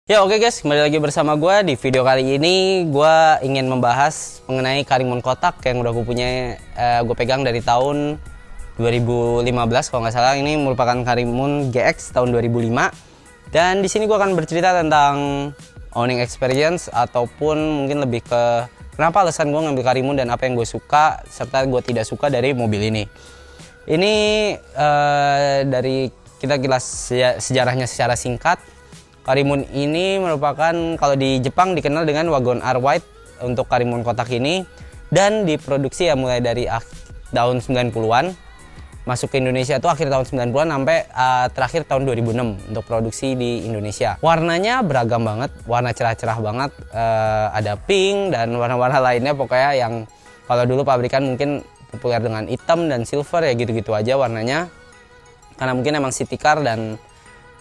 Ya oke guys, kembali lagi bersama gue. Di video kali ini gue ingin membahas mengenai Karimun kotak yang udah gue punya, gue pegang dari tahun 2015 kalau nggak salah. Ini merupakan Karimun GX tahun 2005. Dan di sini gue akan bercerita tentang owning experience ataupun mungkin lebih ke kenapa alasan gue ngambil Karimun dan apa yang gue suka serta gue tidak suka dari mobil ini. Ini dari kita kilas sejarahnya secara singkat. Karimun ini merupakan, kalau di Jepang dikenal dengan Wagon R White untuk Karimun kotak ini, dan diproduksi ya mulai dari tahun 90-an, masuk ke Indonesia itu akhir tahun 90-an sampai terakhir tahun 2006 untuk produksi di Indonesia. Warnanya beragam banget, warna cerah-cerah banget, ada pink dan warna-warna lainnya pokoknya yang kalau dulu pabrikan mungkin populer dengan hitam dan silver ya gitu-gitu aja warnanya, karena mungkin emang city car dan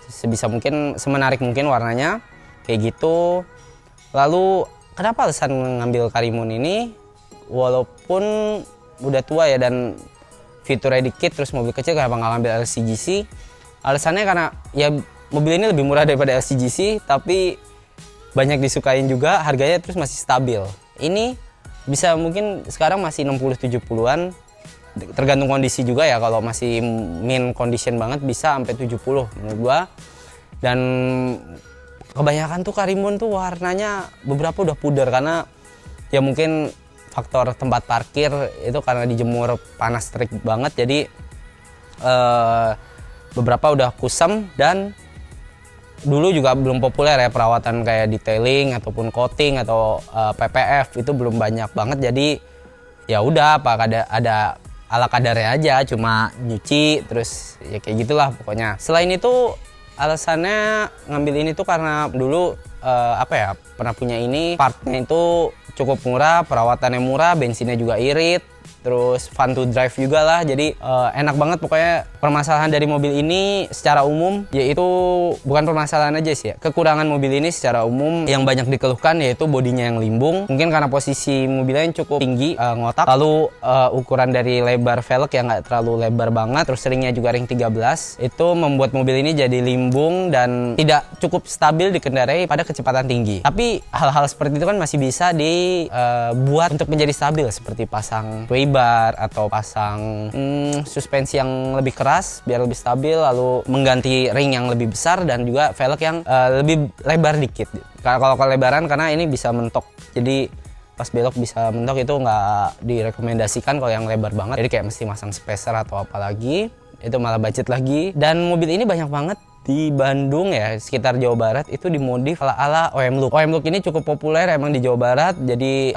sebisa mungkin semenarik mungkin warnanya kayak gitu. Lalu kenapa alasan ngambil Karimun ini walaupun udah tua ya dan fiturnya dikit terus mobil kecil, kenapa nggak ngambil LCGC? Alasannya karena ya mobil ini lebih murah daripada LCGC tapi banyak disukain juga, harganya terus masih stabil. Ini bisa mungkin sekarang masih 60-70-an, tergantung kondisi juga ya. Kalau masih min condition banget bisa sampai 70 menurut gua. Dan kebanyakan tuh Karimun tuh warnanya beberapa udah pudar karena ya mungkin faktor tempat parkir itu karena dijemur panas terik banget, jadi beberapa udah kusam. Dan dulu juga belum populer ya perawatan kayak detailing ataupun coating atau PPF itu belum banyak banget, jadi ya udah apa ada ala kadarnya aja, cuma nyuci terus ya kayak gitulah pokoknya. Selain itu alasannya ngambil ini tuh karena dulu pernah punya ini, partnya itu cukup murah, perawatannya murah, bensinnya juga irit, terus fun to drive juga lah, jadi enak banget pokoknya. Permasalahan dari mobil ini secara umum yaitu, bukan permasalahan aja sih ya, kekurangan mobil ini secara umum yang banyak dikeluhkan yaitu bodinya yang limbung, mungkin karena posisi mobilnya yang cukup tinggi, ngotak, lalu ukuran dari lebar velg yang nggak terlalu lebar banget, terus ringnya juga ring 13, itu membuat mobil ini jadi limbung dan tidak cukup stabil dikendarai pada kecepatan tinggi. Tapi hal-hal seperti itu kan masih bisa dibuat untuk menjadi stabil, seperti pasang sway bar atau pasang suspensi yang lebih keras biar lebih stabil, lalu mengganti ring yang lebih besar dan juga velg yang lebih lebar dikit. Kalau kelebaran karena ini bisa mentok, jadi pas belok bisa mentok, itu nggak direkomendasikan kalau yang lebar banget, jadi kayak mesti masang spacer atau apa lagi, itu malah budget lagi. Dan mobil ini banyak banget di Bandung ya, sekitar Jawa Barat itu dimodif ala-ala OM Look. OM Look ini cukup populer emang di Jawa Barat, jadi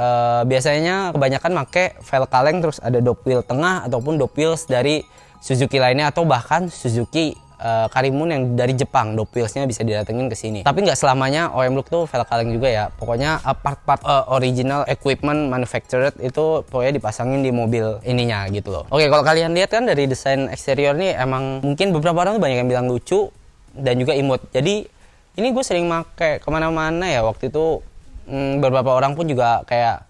biasanya kebanyakan make velg kaleng terus ada dop wheel tengah ataupun dop wheels dari Suzuki lainnya, atau bahkan Suzuki Karimun yang dari Jepang, dop wheelsnya bisa didatengin ke sini. Tapi nggak selamanya OM Look tuh velg kaleng juga ya. Pokoknya part-part original equipment manufactured itu pokoknya dipasangin di mobil ininya gitu loh. Oke, kalau kalian lihat kan dari desain eksterior nih, emang mungkin beberapa orang tuh banyak yang bilang lucu dan juga imut. Jadi ini gue sering make kemana-mana ya. Waktu itu beberapa orang pun juga kayak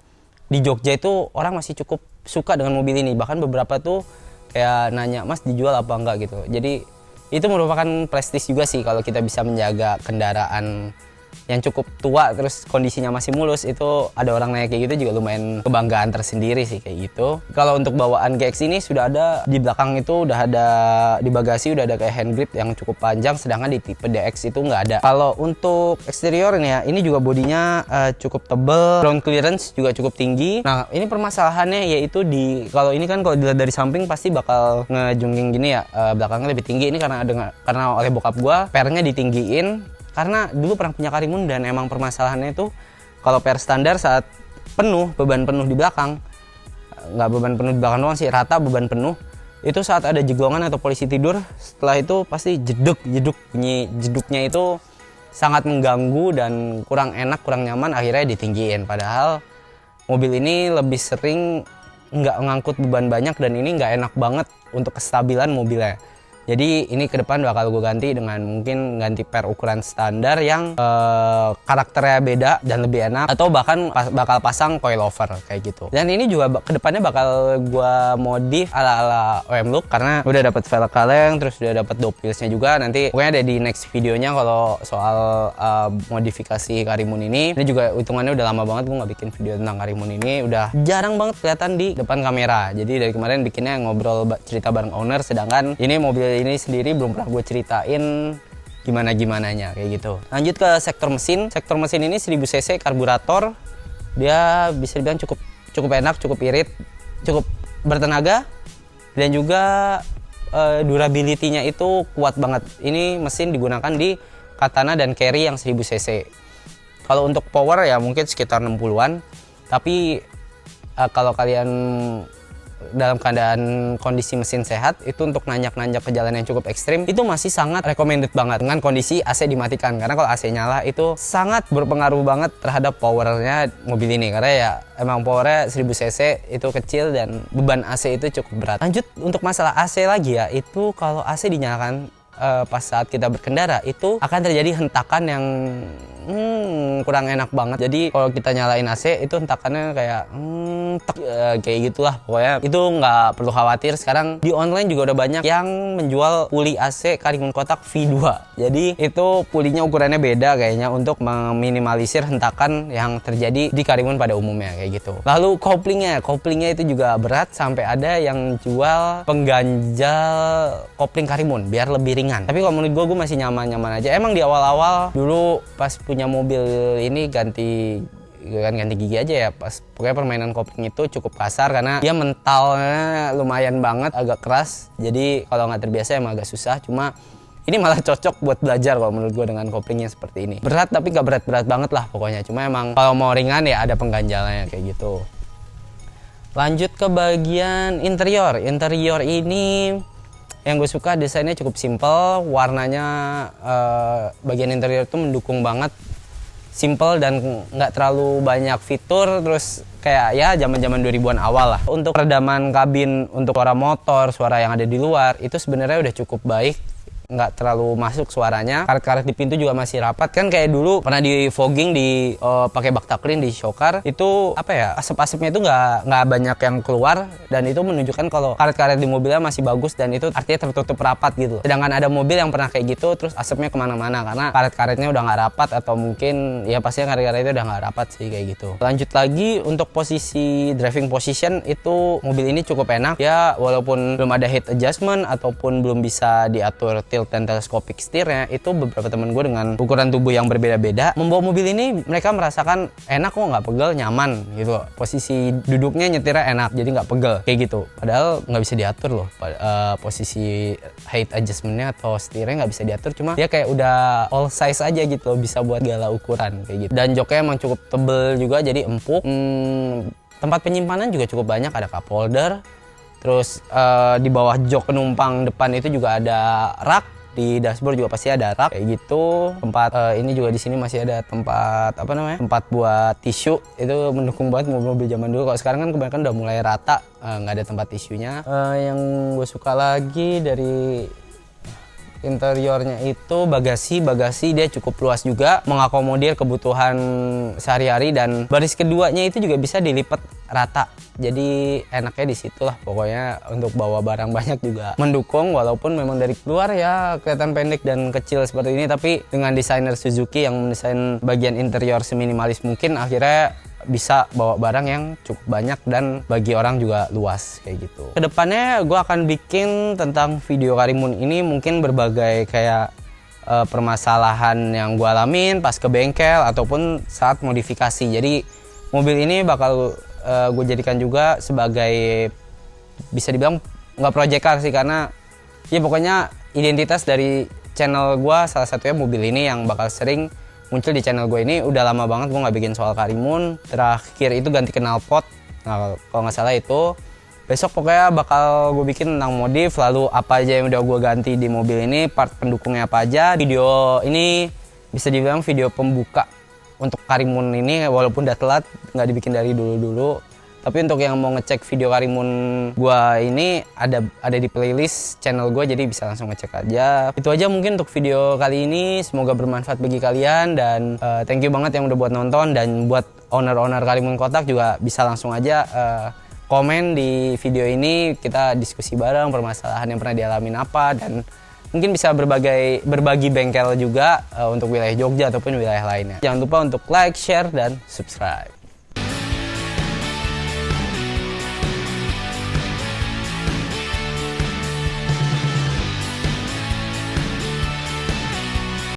di Jogja itu orang masih cukup suka dengan mobil ini. Bahkan beberapa tuh kayak nanya, "Mas dijual apa enggak?" gitu. Jadi itu merupakan prestis juga sih kalau kita bisa menjaga kendaraan yang cukup tua terus kondisinya masih mulus. Itu ada orang nanya kayak gitu juga lumayan kebanggaan tersendiri sih kayak gitu. Kalau untuk bawaan GX ini sudah ada di belakang, itu udah ada di bagasi udah ada kayak hand grip yang cukup panjang, sedangkan di tipe DX itu nggak ada. Kalau untuk eksterior ini ya, ini juga bodinya cukup tebal, ground clearance juga cukup tinggi. Nah ini permasalahannya yaitu kalau ini kan kalau dilihat dari samping pasti bakal ngejungging gini ya, belakangnya lebih tinggi. Ini karena oleh bokap gua pernya ditinggiin. Karena dulu pernah punya Karimun dan emang permasalahannya itu kalau per standar saat penuh, beban penuh di belakang, nggak beban penuh di belakang doang sih, rata beban penuh, itu saat ada jeglongan atau polisi tidur, setelah itu pasti jeduk, bunyi jeduknya itu sangat mengganggu dan kurang enak, kurang nyaman, akhirnya ditinggiin. Padahal mobil ini lebih sering nggak ngangkut beban banyak dan ini nggak enak banget untuk kestabilan mobilnya. Jadi ini ke depan bakal gue ganti dengan mungkin ganti per ukuran standar yang karakternya beda dan lebih enak, atau bahkan bakal pasang coilover kayak gitu. Dan ini juga ke depannya bakal gue modif ala-ala OM Look karena udah dapat velg kaleng, terus udah dapat dopilsnya juga. Nanti pokoknya ada di next videonya kalau soal modifikasi Karimun ini. Ini juga hitungannya udah lama banget gue nggak bikin video tentang Karimun ini, udah jarang banget kelihatan di depan kamera. Jadi dari kemarin bikinnya ngobrol cerita bareng owner, sedangkan ini mobil ini sendiri belum pernah gue ceritain gimana-gimananya kayak gitu. Lanjut ke sektor mesin. Sektor mesin ini 1000 cc karburator. Dia bisa dibilang cukup enak, cukup irit, cukup bertenaga, dan juga durability-nya itu kuat banget. Ini mesin digunakan di Katana dan Carry yang 1000 cc. Kalau untuk power ya mungkin sekitar 60-an. Tapi kalau kalian dalam keadaan kondisi mesin sehat, itu untuk nanjak-nanjak ke jalan yang cukup ekstrim itu masih sangat recommended banget dengan kondisi AC dimatikan, karena kalau AC nyala itu sangat berpengaruh banget terhadap powernya mobil ini, karena ya emang powernya 1000 cc itu kecil dan beban AC itu cukup berat. Lanjut untuk masalah AC lagi ya, itu kalau AC dinyalakan pas saat kita berkendara itu akan terjadi hentakan yang kurang enak banget. Jadi kalau kita nyalain AC itu hentakannya kayak kayak gitulah pokoknya. Itu nggak perlu khawatir. Sekarang di online juga udah banyak yang menjual puli AC Karimun kotak V2. Jadi itu pulinya ukurannya beda kayaknya untuk meminimalisir hentakan yang terjadi di Karimun pada umumnya kayak gitu. Lalu koplingnya itu juga berat, sampai ada yang jual pengganjal kopling Karimun biar lebih ringan. Tapi kalau menurut gue masih nyaman aja. Emang di awal-awal dulu pas punya mobil ini ganti gigi aja ya, pas pokoknya permainan kopling itu cukup kasar karena dia mentalnya lumayan banget, agak keras. Jadi kalau nggak terbiasa emang agak susah. Cuma ini malah cocok buat belajar kalau menurut gue dengan koplingnya seperti ini. Berat tapi nggak berat-berat banget lah pokoknya. Cuma emang kalau mau ringan ya ada pengganjalnya kayak gitu. Lanjut ke bagian interior. Interior ini yang gue suka desainnya cukup simple, warnanya bagian interior itu mendukung banget, simple dan nggak terlalu banyak fitur, terus kayak ya zaman-zaman 2000-an awal lah. Untuk peredaman kabin, untuk suara motor, suara yang ada di luar itu sebenarnya udah cukup baik, nggak terlalu masuk suaranya. Karet-karet di pintu juga masih rapat, kan kayak dulu pernah di fogging di pakai bak taklin di showcar itu apa ya, asap-asapnya itu nggak banyak yang keluar, dan itu menunjukkan kalau karet-karet di mobilnya masih bagus dan itu artinya tertutup rapat gitu. Sedangkan ada mobil yang pernah kayak gitu terus asapnya kemana-mana karena karet-karetnya udah nggak rapat, atau mungkin ya pastinya karet-karetnya udah nggak rapat sih kayak gitu. Lanjut lagi untuk posisi driving position, itu mobil ini cukup enak ya, walaupun belum ada head adjustment ataupun belum bisa diatur tilt dan telescopic steernya. Itu beberapa temen gue dengan ukuran tubuh yang berbeda-beda membawa mobil ini, mereka merasakan enak kok, nggak pegel, nyaman gitu. Posisi duduknya nyetirnya enak, jadi nggak pegel kayak gitu. Padahal nggak bisa diatur loh posisi height adjustmentnya atau steernya nggak bisa diatur, cuma dia kayak udah all size aja gitu, bisa buat segala ukuran kayak gitu. Dan joknya emang cukup tebel juga, jadi empuk. Tempat penyimpanan juga cukup banyak, ada cup holder. Terus di bawah jok penumpang depan itu juga ada rak. Di dashboard juga pasti ada rak kayak gitu. Tempat ini juga di sini masih ada tempat apa namanya? Tempat buat tisu. Itu mendukung banget mobil-mobil zaman dulu. Kalau sekarang kan kebanyakan udah mulai rata, nggak ada tempat tisunya. Yang gue suka lagi dari interiornya itu bagasi dia cukup luas juga, mengakomodir kebutuhan sehari-hari, dan baris keduanya itu juga bisa dilipat rata, jadi enaknya di situlah pokoknya. Untuk bawa barang banyak juga mendukung, walaupun memang dari keluar ya kelihatan pendek dan kecil seperti ini, tapi dengan desainer Suzuki yang mendesain bagian interior seminimalis mungkin, akhirnya bisa bawa barang yang cukup banyak dan bagi orang juga luas kayak gitu. Kedepannya gue akan bikin tentang video Karimun ini mungkin berbagai kayak permasalahan yang gue alamin pas ke bengkel ataupun saat modifikasi. Jadi mobil ini bakal gue jadikan juga sebagai, bisa dibilang nggak project car sih, karena ya pokoknya identitas dari channel gue salah satunya mobil ini yang bakal sering muncul di channel gue ini. Udah lama banget gue nggak bikin soal Karimun. Terakhir itu ganti knalpot, nah kalau nggak salah itu. Besok pokoknya bakal gue bikin tentang modif, lalu apa aja yang udah gue ganti di mobil ini, part pendukungnya apa aja. Video ini bisa dibilang video pembuka untuk Karimun ini, walaupun udah telat, nggak dibikin dari dulu-dulu. Tapi untuk yang mau ngecek video Karimun gua ini ada di playlist channel gua, jadi bisa langsung ngecek aja. Itu aja mungkin untuk video kali ini, semoga bermanfaat bagi kalian dan thank you banget yang udah buat nonton. Dan buat owner-owner Karimun Kotak juga bisa langsung aja komen di video ini, kita diskusi bareng permasalahan yang pernah dialamin apa, dan mungkin bisa berbagi bengkel juga untuk wilayah Jogja ataupun wilayah lainnya. Jangan lupa untuk like, share, dan subscribe.